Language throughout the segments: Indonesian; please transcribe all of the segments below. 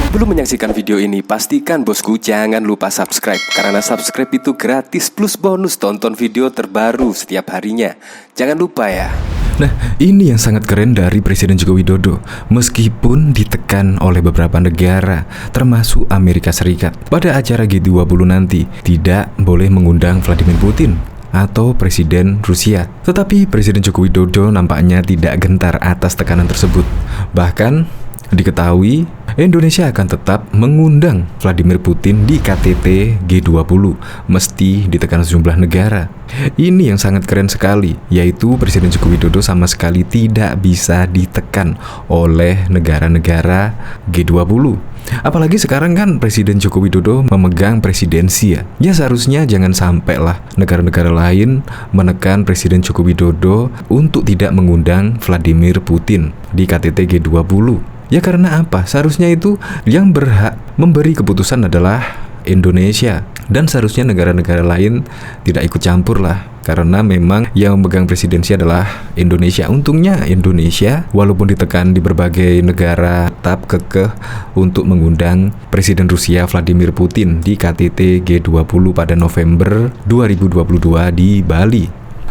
Sebelum menyaksikan video ini, pastikan bosku jangan lupa subscribe. Karena subscribe itu gratis plus bonus tonton video terbaru setiap harinya. Jangan lupa ya. Nah, ini yang sangat keren dari Presiden Joko Widodo. Meskipun ditekan oleh beberapa negara, termasuk Amerika Serikat, pada acara G20 nanti tidak boleh mengundang Vladimir Putin atau Presiden Rusia. Tetapi Presiden Joko Widodo nampaknya tidak gentar atas tekanan tersebut. Bahkan diketahui Indonesia akan tetap mengundang Vladimir Putin di KTT G20 meski ditekan sejumlah negara. Ini yang sangat keren sekali, yaitu Presiden Joko Widodo sama sekali tidak bisa ditekan oleh negara-negara G20. Apalagi sekarang kan Presiden Joko Widodo memegang presidensi ya. Ya seharusnya jangan sampai lah negara-negara lain menekan Presiden Joko Widodo untuk tidak mengundang Vladimir Putin di KTT G20. Ya karena apa? Seharusnya itu yang berhak memberi keputusan adalah Indonesia. Dan seharusnya negara-negara lain tidak ikut campur lah. Karena memang yang memegang presidensi adalah Indonesia. Untungnya Indonesia walaupun ditekan di berbagai negara tetap kekeh untuk mengundang Presiden Rusia Vladimir Putin di KTT G20 pada November 2022 di Bali.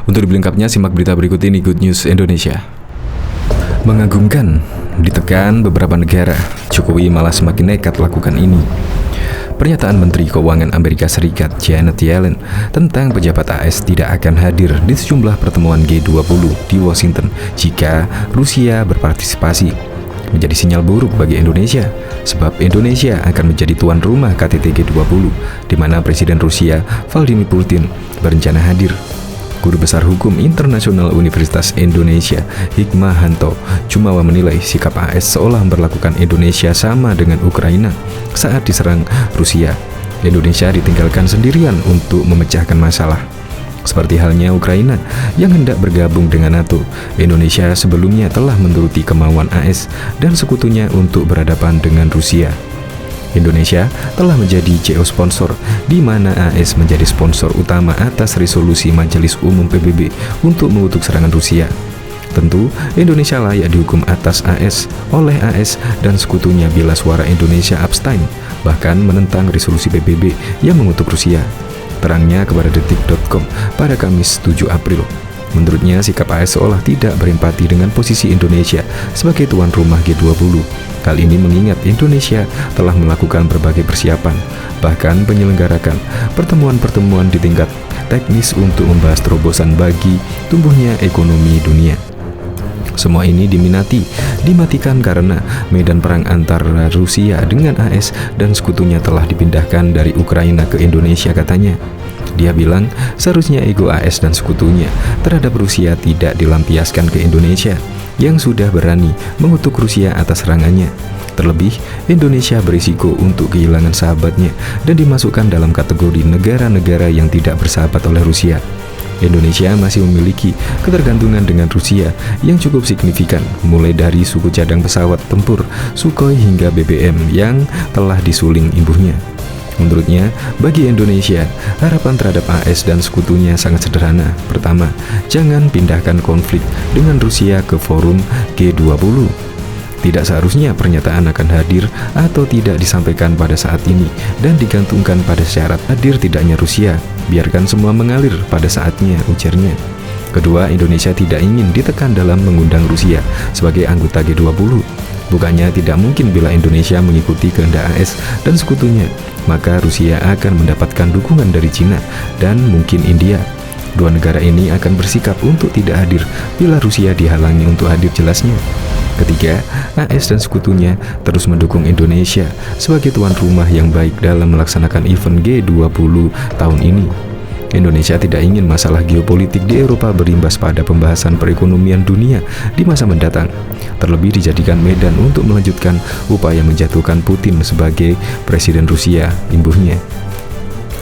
Untuk lebih lengkapnya simak berita berikut ini, Good News Indonesia. Mengagumkan, ditekan beberapa negara, Jokowi malah semakin nekat lakukan ini. Pernyataan Menteri Keuangan Amerika Serikat Janet Yellen tentang pejabat AS tidak akan hadir di sejumlah pertemuan G20 di Washington jika Rusia berpartisipasi menjadi sinyal buruk bagi Indonesia, sebab Indonesia akan menjadi tuan rumah KTT G20 di mana Presiden Rusia Vladimir Putin berencana hadir. Guru Besar Hukum Internasional Universitas Indonesia, Hikmahanto Jumawa menilai sikap AS seolah memperlakukan Indonesia sama dengan Ukraina saat diserang Rusia. Indonesia ditinggalkan sendirian untuk memecahkan masalah. Seperti halnya Ukraina yang hendak bergabung dengan NATO, Indonesia sebelumnya telah menuruti kemauan AS dan sekutunya untuk berhadapan dengan Rusia. Indonesia telah menjadi CO sponsor, di mana AS menjadi sponsor utama atas resolusi Majelis Umum PBB untuk mengutuk serangan Rusia. Tentu, Indonesia layak dihukum atas AS oleh AS dan sekutunya bila suara Indonesia abstain, bahkan menentang resolusi PBB yang mengutuk Rusia. Terangnya kepada detik.com pada Kamis 7 April. Menurutnya, sikap AS seolah tidak berempati dengan posisi Indonesia sebagai tuan rumah G20. Hal ini mengingat Indonesia telah melakukan berbagai persiapan, bahkan menyelenggarakan pertemuan-pertemuan di tingkat teknis untuk membahas terobosan bagi tumbuhnya ekonomi dunia. Semua ini dimatikan karena medan perang antara Rusia dengan AS dan sekutunya telah dipindahkan dari Ukraina ke Indonesia, katanya. Dia bilang seharusnya ego AS dan sekutunya terhadap Rusia tidak dilampiaskan ke Indonesia yang sudah berani mengutuk Rusia atas serangannya. Terlebih, Indonesia berisiko untuk kehilangan sahabatnya dan dimasukkan dalam kategori negara-negara yang tidak bersahabat oleh Rusia. Indonesia masih memiliki ketergantungan dengan Rusia yang cukup signifikan, mulai dari suku cadang pesawat tempur Sukhoi hingga BBM yang telah disuling imbuhnya. Menurutnya, bagi Indonesia, harapan terhadap AS dan sekutunya sangat sederhana. Pertama, jangan pindahkan konflik dengan Rusia ke forum G20. Tidak seharusnya pernyataan akan hadir atau tidak disampaikan pada saat ini dan digantungkan pada syarat hadir tidaknya Rusia. Biarkan semua mengalir pada saatnya, ujarnya. Kedua, Indonesia tidak ingin ditekan dalam mengundang Rusia sebagai anggota G20. Bukannya tidak mungkin bila Indonesia mengikuti kehendak AS dan sekutunya, maka Rusia akan mendapatkan dukungan dari Cina dan mungkin India. Dua negara ini akan bersikap untuk tidak hadir bila Rusia dihalangi untuk hadir, jelasnya. Ketiga, AS dan sekutunya terus mendukung Indonesia sebagai tuan rumah yang baik dalam melaksanakan event G20 tahun ini. Indonesia tidak ingin masalah geopolitik di Eropa berimbas pada pembahasan perekonomian dunia di masa mendatang. Terlebih dijadikan medan untuk melanjutkan upaya menjatuhkan Putin sebagai Presiden Rusia, imbuhnya.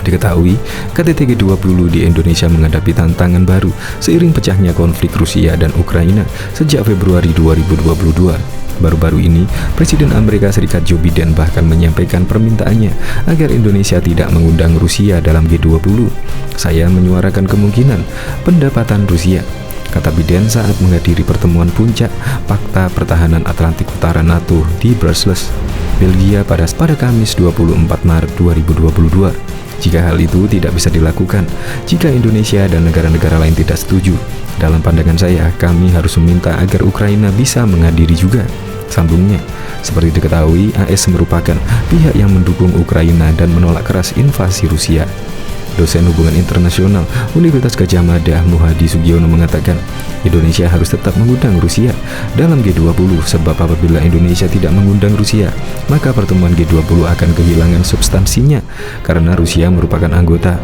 Diketahui, KTT G20 di Indonesia menghadapi tantangan baru seiring pecahnya konflik Rusia dan Ukraina sejak Februari 2022. Baru-baru ini, Presiden Amerika Serikat Joe Biden bahkan menyampaikan permintaannya agar Indonesia tidak mengundang Rusia dalam G20. Saya menyuarakan kemungkinan pendapatan Rusia, kata Biden saat menghadiri pertemuan puncak Pakta Pertahanan Atlantik Utara NATO di Brussels. Belgia pada Kamis 24 Maret 2022. Jika hal itu tidak bisa dilakukan, jika Indonesia dan negara-negara lain tidak setuju, dalam pandangan saya, kami harus meminta agar Ukraina bisa menghadiri juga. Sambungnya, seperti diketahui, AS merupakan pihak yang mendukung Ukraina dan menolak keras invasi Rusia. Dosen Hubungan Internasional Universitas Gadjah Mada Muhadi Sugiono mengatakan, Indonesia harus tetap mengundang Rusia dalam G20 sebab apabila Indonesia tidak mengundang Rusia, maka pertemuan G20 akan kehilangan substansinya karena Rusia merupakan anggota.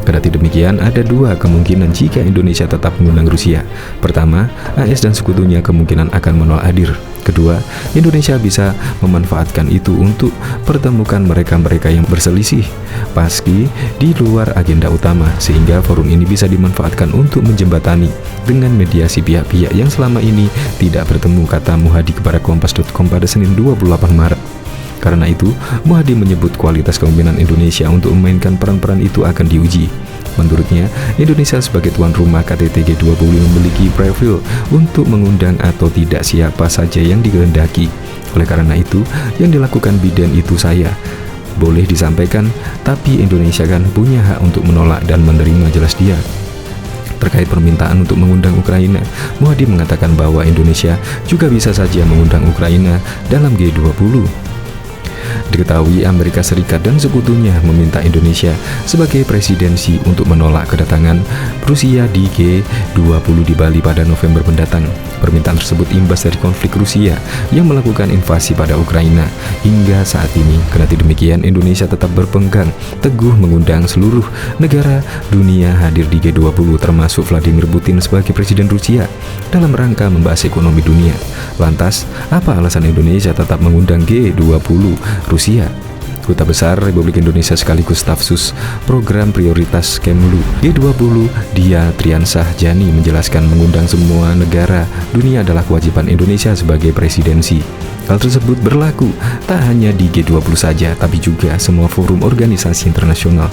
Kendati demikian, ada dua kemungkinan jika Indonesia tetap mengundang Rusia. Pertama, AS dan sekutunya kemungkinan akan menolak hadir. Kedua, Indonesia bisa memanfaatkan itu untuk pertemukan mereka-mereka yang berselisih paski di luar agenda utama, sehingga forum ini bisa dimanfaatkan untuk menjembatani dengan mediasi pihak-pihak yang selama ini tidak bertemu, kata Muhadi kepada Kompas.com pada Senin 28 Maret. Karena itu, Muhadi menyebut kualitas kepemimpinan Indonesia untuk memainkan peran-peran itu akan diuji. Menurutnya, Indonesia sebagai tuan rumah KTT G20 memiliki profil untuk mengundang atau tidak siapa saja yang dikehendaki. Oleh karena itu, yang dilakukan Biden itu saya boleh disampaikan, tapi Indonesia kan punya hak untuk menolak dan menerima, jelas dia. Terkait permintaan untuk mengundang Ukraina, Muhadi mengatakan bahwa Indonesia juga bisa saja mengundang Ukraina dalam G20. Diketahui Amerika Serikat dan sekutunya meminta Indonesia sebagai presidensi untuk menolak kedatangan Rusia di G20 di Bali pada November mendatang. Permintaan tersebut imbas dari konflik Rusia yang melakukan invasi pada Ukraina hingga saat ini. Kendati demikian, Indonesia tetap berpegang teguh mengundang seluruh negara dunia hadir di G20 termasuk Vladimir Putin sebagai presiden Rusia dalam rangka membahas ekonomi dunia. Lantas, apa alasan Indonesia tetap mengundang G20 Rusia? Duta Besar Republik Indonesia sekaligus staf sus Program Prioritas Kemlu G20 Dia Triansah Jani menjelaskan mengundang semua negara dunia adalah kewajiban Indonesia sebagai presidensi. Hal tersebut berlaku tak hanya di G20 saja, tapi juga semua forum organisasi internasional.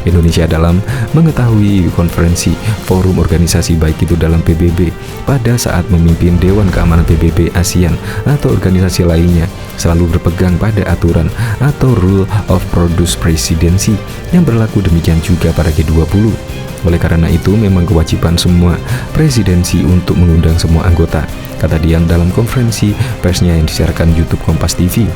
Indonesia dalam mengetahui konferensi forum organisasi baik itu dalam PBB pada saat memimpin Dewan Keamanan PBB ASEAN atau organisasi lainnya selalu berpegang pada aturan atau rule of produce presidency yang berlaku, demikian juga pada G20. Oleh karena itu, memang kewajiban semua presidensi untuk mengundang semua anggota, kata Dian dalam konferensi persnya yang disiarkan YouTube Kompas TV.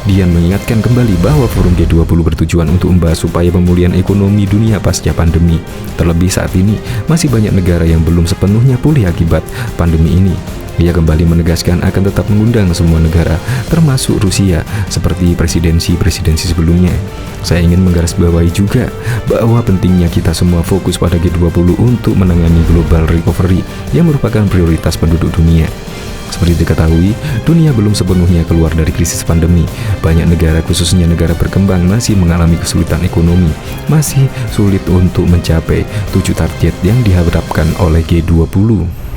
Dian mengingatkan kembali bahwa forum G20 bertujuan untuk membahas upaya pemulihan ekonomi dunia pasca pandemi. Terlebih saat ini, masih banyak negara yang belum sepenuhnya pulih akibat pandemi ini. Ia kembali menegaskan akan tetap mengundang semua negara, termasuk Rusia, seperti presidensi-presidensi sebelumnya. Saya ingin menggarisbawahi juga bahwa pentingnya kita semua fokus pada G20 untuk menangani global recovery yang merupakan prioritas penduduk dunia. Seperti diketahui, dunia belum sepenuhnya keluar dari krisis pandemi. Banyak negara, khususnya negara berkembang, masih mengalami kesulitan ekonomi, masih sulit untuk mencapai 7 target yang diharapkan oleh G20.